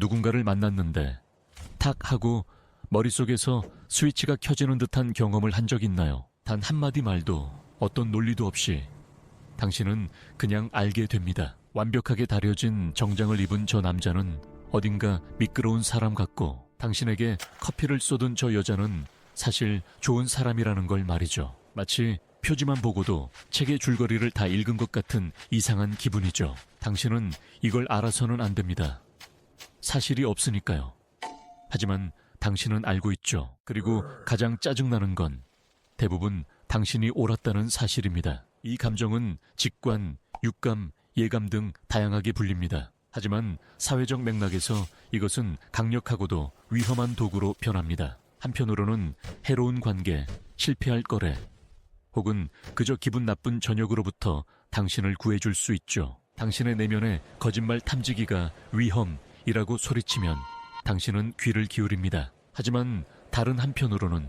누군가를 만났는데 탁 하고 머릿속에서 스위치가 켜지는 듯한 경험을 한 적 있나요? 단 한마디 말도 어떤 논리도 없이 당신은 그냥 알게 됩니다. 완벽하게 다려진 정장을 입은 저 남자는 어딘가 미끄러운 사람 같고 당신에게 커피를 쏟은 저 여자는 사실 좋은 사람이라는 걸 말이죠. 마치 표지만 보고도 책의 줄거리를 다 읽은 것 같은 이상한 기분이죠. 당신은 이걸 알아서는 안 됩니다. 사실이 없으니까요. 하지만 당신은 알고 있죠. 그리고 가장 짜증나는 건 대부분 당신이 옳았다는 사실입니다. 이 감정은 직관, 육감, 예감 등 다양하게 불립니다. 하지만 사회적 맥락에서 이것은 강력하고도 위험한 도구로 변합니다. 한편으로는 해로운 관계, 실패할 거래, 혹은 그저 기분 나쁜 저녁으로부터 당신을 구해줄 수 있죠. 당신의 내면에 거짓말 탐지기가 위험이라고 소리치면 당신은 귀를 기울입니다. 하지만 다른 한편으로는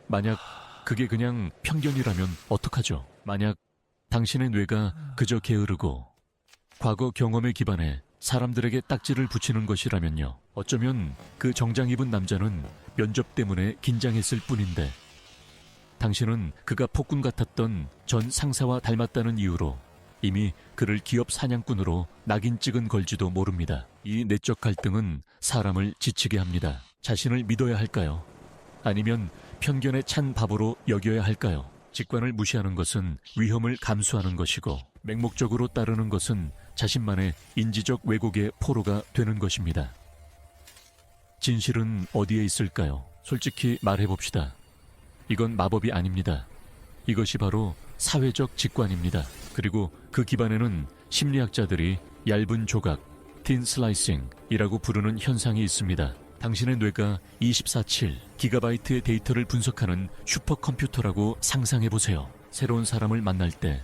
만약 그게 그냥 편견이라면 어떡하죠? 만약 당신의 뇌가 그저 게으르고 과거 경험에 기반해 사람들에게 딱지를 붙이는 것이라면요. 어쩌면 그 정장 입은 남자는 면접 때문에 긴장했을 뿐인데 당신은 그가 폭군 같았던 전 상사와 닮았다는 이유로 이미 그를 기업 사냥꾼으로 낙인 찍은 걸지도 모릅니다. 이 내적 갈등은 사람을 지치게 합니다. 자신을 믿어야 할까요? 아니면 편견에 찬 바보로 여겨야 할까요? 직관을 무시하는 것은 위험을 감수하는 것이고 맹목적으로 따르는 것은 자신만의 인지적 왜곡의 포로가 되는 것입니다. 진실은 어디에 있을까요? 솔직히 말해봅시다. 이건 마법이 아닙니다. 이것이 바로 사회적 직관입니다. 그리고 그 기반에는 심리학자들이 얇은 조각, 틴 슬라이싱이라고 부르는 현상이 있습니다. 당신의 뇌가 24/7 기가바이트의 데이터를 분석하는 슈퍼컴퓨터라고 상상해보세요. 새로운 사람을 만날 때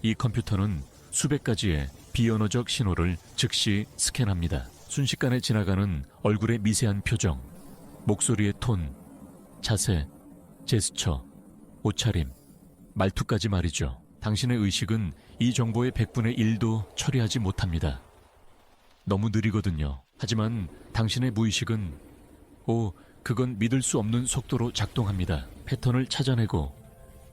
이 컴퓨터는 수백 가지의 비언어적 신호를 즉시 스캔합니다. 순식간에 지나가는 얼굴의 미세한 표정, 목소리의 톤, 자세, 제스처, 옷차림, 말투까지 말이죠. 당신의 의식은 이 정보의 100분의 1도 처리하지 못합니다. 너무 느리거든요. 하지만 당신의 무의식은 그건 믿을 수 없는 속도로 작동합니다. 패턴을 찾아내고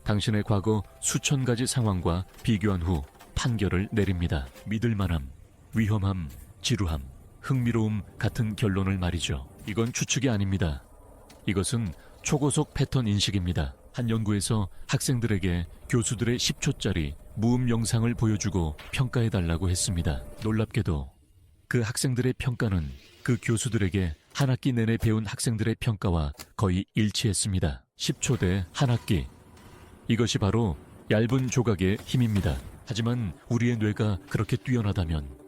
당신의 과거 수천 가지 상황과 비교한 후 판결을 내립니다. 믿을 만함, 위험함, 지루함, 흥미로움 같은 결론을 말이죠. 이건 추측이 아닙니다. 이것은 초고속 패턴 인식입니다. 한 연구에서 학생들에게 교수들의 10초짜리 무음 영상을 보여주고 평가해달라고 했습니다. 놀랍게도 그 학생들의 평가는 그 교수들에게 한 학기 내내 배운 학생들의 평가와 거의 일치했습니다. 10초 대 한 학기. 이것이 바로 얇은 조각의 힘입니다. 하지만 우리의 뇌가 그렇게 뛰어나다면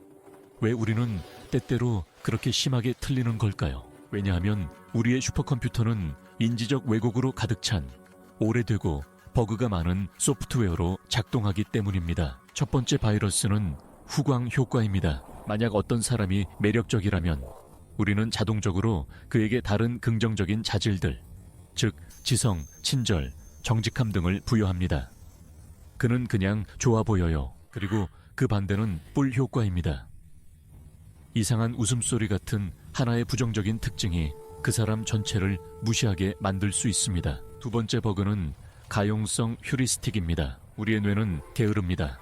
왜 우리는 때때로 그렇게 심하게 틀리는 걸까요? 왜냐하면 우리의 슈퍼컴퓨터는 인지적 왜곡으로 가득 찬 오래되고 버그가 많은 소프트웨어로 작동하기 때문입니다. 첫 번째 바이러스는 후광 효과입니다. 만약 어떤 사람이 매력적이라면 우리는 자동적으로 그에게 다른 긍정적인 자질들, 즉 지성, 친절, 정직함 등을 부여합니다. 그는 그냥 좋아 보여요. 그리고 그 반대는 뿔 효과입니다. 이상한 웃음소리 같은 하나의 부정적인 특징이 그 사람 전체를 무시하게 만들 수 있습니다. 두 번째 버그는 가용성 휴리스틱입니다. 우리의 뇌는 게으릅니다.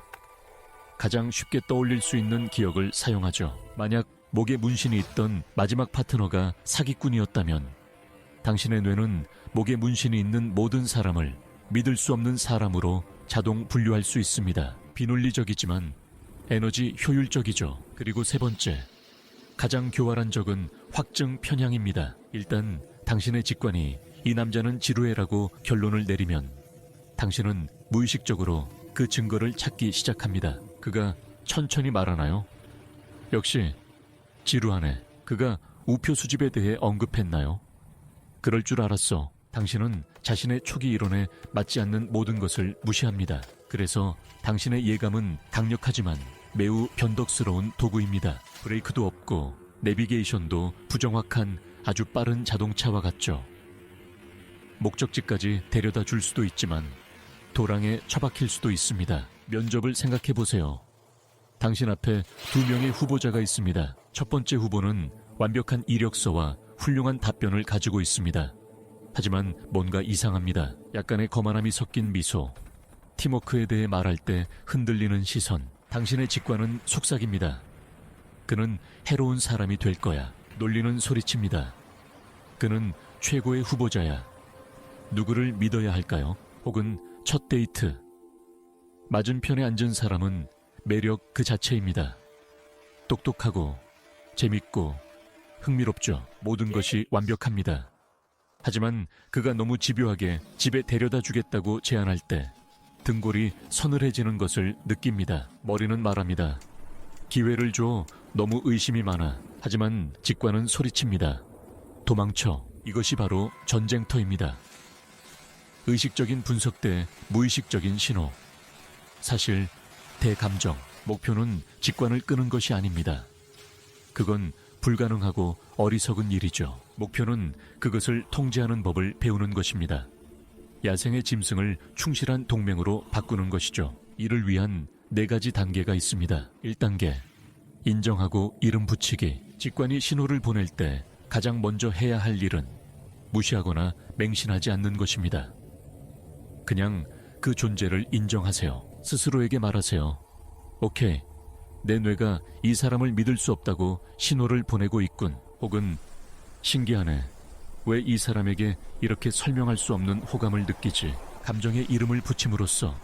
가장 쉽게 떠올릴 수 있는 기억을 사용하죠. 만약 목에 문신이 있던 마지막 파트너가 사기꾼이었다면 당신의 뇌는 목에 문신이 있는 모든 사람을 믿을 수 없는 사람으로 자동 분류할 수 있습니다. 비논리적이지만 에너지 효율적이죠. 그리고 세 번째, 가장 교활한 적은 확증 편향입니다. 일단 당신의 직관이 이 남자는 지루해라고 결론을 내리면 당신은 무의식적으로 그 증거를 찾기 시작합니다. 그가 천천히 말하나요? 역시 지루하네. 그가 우표 수집에 대해 언급했나요? 그럴 줄 알았어. 당신은 자신의 초기 이론에 맞지 않는 모든 것을 무시합니다. 그래서 당신의 예감은 강력하지만 매우 변덕스러운 도구입니다. 브레이크도 없고 내비게이션도 부정확한 아주 빠른 자동차와 같죠. 목적지까지 데려다 줄 수도 있지만 도랑에 처박힐 수도 있습니다. 면접을 생각해 보세요. 당신 앞에 두 명의 후보자가 있습니다. 첫 번째 후보는 완벽한 이력서와 훌륭한 답변을 가지고 있습니다. 하지만 뭔가 이상합니다. 약간의 거만함이 섞인 미소, 팀워크에 대해 말할 때 흔들리는 시선. 당신의 직관은 속삭입니다. 그는 해로운 사람이 될 거야. 놀리는 소리칩니다. 그는 최고의 후보자야. 누구를 믿어야 할까요? 혹은 첫 데이트. 맞은편에 앉은 사람은 매력 그 자체입니다. 똑똑하고 재밌고 흥미롭죠. 모든 것이 완벽합니다. 하지만 그가 너무 집요하게 집에 데려다 주겠다고 제안할 때 등골이 서늘해지는 것을 느낍니다. 머리는 말합니다. 기회를 줘. 너무 의심이 많아. 하지만 직관은 소리칩니다. 도망쳐. 이것이 바로 전쟁터입니다. 의식적인 분석 대 무의식적인 신호. 사실 대감정. 목표는 직관을 끄는 것이 아닙니다. 그건 불가능하고 어리석은 일이죠. 목표는 그것을 통제하는 법을 배우는 것입니다. 야생의 짐승을 충실한 동맹으로 바꾸는 것이죠. 이를 위한 4가지 단계가 있습니다. 1단계, 인정하고 이름 붙이기. 직관이 신호를 보낼 때 가장 먼저 해야 할 일은 무시하거나 맹신하지 않는 것입니다. 그냥 그 존재를 인정하세요. 스스로에게 말하세요. 오케이, 내 뇌가 이 사람을 믿을 수 없다고 신호를 보내고 있군. 혹은 신기하네. 왜 이 사람에게 이렇게 설명할 수 없는 호감을 느끼지? 감정의 이름을 붙임으로써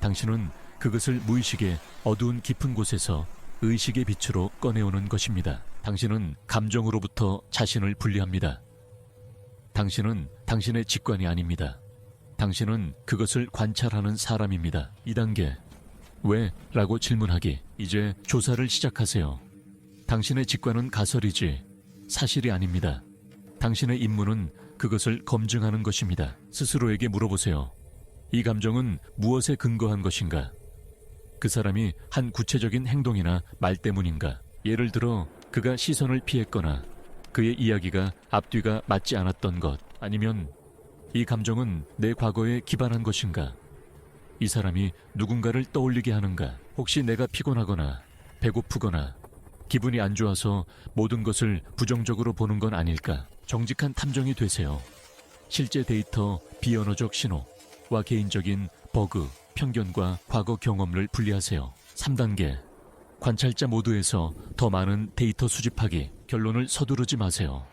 당신은 그것을 무의식의 어두운 깊은 곳에서 의식의 빛으로 꺼내오는 것입니다. 당신은 감정으로부터 자신을 분리합니다. 당신은 당신의 직관이 아닙니다. 당신은 그것을 관찰하는 사람입니다. 2단계, 왜? 라고 질문하기. 이제 조사를 시작하세요. 당신의 직관은 가설이지 사실이 아닙니다. 당신의 임무는 그것을 검증하는 것입니다. 스스로에게 물어보세요. 이 감정은 무엇에 근거한 것인가? 그 사람이 한 구체적인 행동이나 말 때문인가? 예를 들어 그가 시선을 피했거나 그의 이야기가 앞뒤가 맞지 않았던 것, 아니면 이 감정은 내 과거에 기반한 것인가? 이 사람이 누군가를 떠올리게 하는가? 혹시 내가 피곤하거나 배고프거나 기분이 안 좋아서 모든 것을 부정적으로 보는 건 아닐까? 정직한 탐정이 되세요. 실제 데이터, 비언어적 신호와 개인적인 버그, 편견과 과거 경험을 분리하세요. 3단계, 관찰자 모드에서 더 많은 데이터 수집하기. 결론을 서두르지 마세요.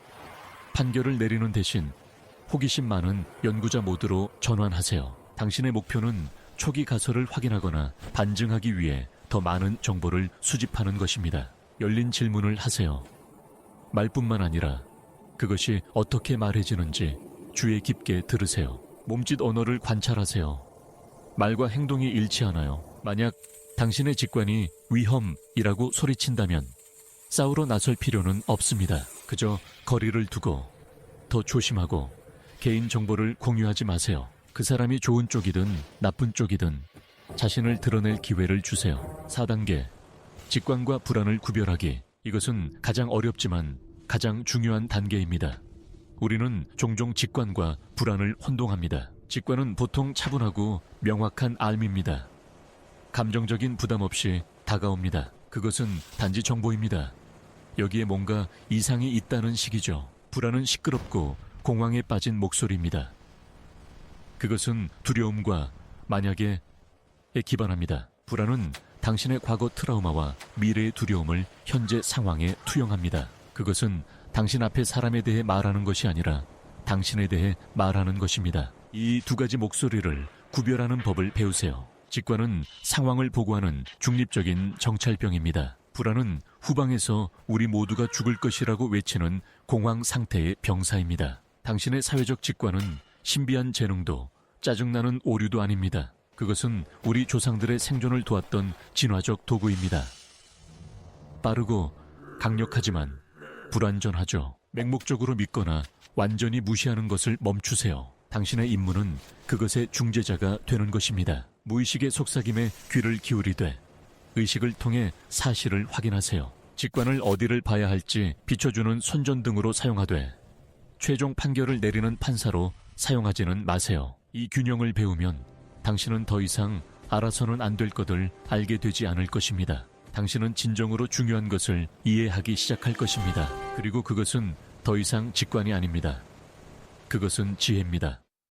판결을 내리는 대신 호기심 많은 연구자 모드로 전환하세요. 당신의 목표는 초기 가설을 확인하거나 반증하기 위해 더 많은 정보를 수집하는 것입니다. 열린 질문을 하세요. 말뿐만 아니라 그것이 어떻게 말해지는지 주의 깊게 들으세요. 몸짓 언어를 관찰하세요. 말과 행동이 일치하나요? 만약 당신의 직관이 위험이라고 소리친다면 싸우러 나설 필요는 없습니다. 그저 거리를 두고 더 조심하고 개인 정보를 공유하지 마세요. 그 사람이 좋은 쪽이든 나쁜 쪽이든 자신을 드러낼 기회를 주세요. 4단계, 직관과 불안을 구별하기. 이것은 가장 어렵지만 가장 중요한 단계입니다. 우리는 종종 직관과 불안을 혼동합니다. 직관은 보통 차분하고 명확한 알미입니다. 감정적인 부담 없이 다가옵니다. 그것은 단지 정보입니다. 여기에 뭔가 이상이 있다는 식이죠. 불안은 시끄럽고 공황에 빠진 목소리입니다. 그것은 두려움과 만약에 기반합니다. 불안은 당신의 과거 트라우마와 미래의 두려움을 현재 상황에 투영합니다. 그것은 당신 앞에 사람에 대해 말하는 것이 아니라 당신에 대해 말하는 것입니다. 이 2가지 목소리를 구별하는 법을 배우세요. 직관은 상황을 보고하는 중립적인 정찰병입니다. 불안은 후방에서 우리 모두가 죽을 것이라고 외치는 공황 상태의 병사입니다. 당신의 사회적 직관은 신비한 재능도 짜증나는 오류도 아닙니다. 그것은 우리 조상들의 생존을 도왔던 진화적 도구입니다. 빠르고 강력하지만 불완전하죠. 맹목적으로 믿거나 완전히 무시하는 것을 멈추세요. 당신의 임무는 그것의 중재자가 되는 것입니다. 무의식의 속삭임에 귀를 기울이되 의식을 통해 사실을 확인하세요. 직관을 어디를 봐야 할지 비춰주는 손전등으로 사용하되 최종 판결을 내리는 판사로 사용하지는 마세요. 이 균형을 배우면 당신은 더 이상 알아서는 안 될 것을 알게 되지 않을 것입니다. 당신은 진정으로 중요한 것을 이해하기 시작할 것입니다. 그리고 그것은 더 이상 직관이 아닙니다. 그것은 지혜입니다.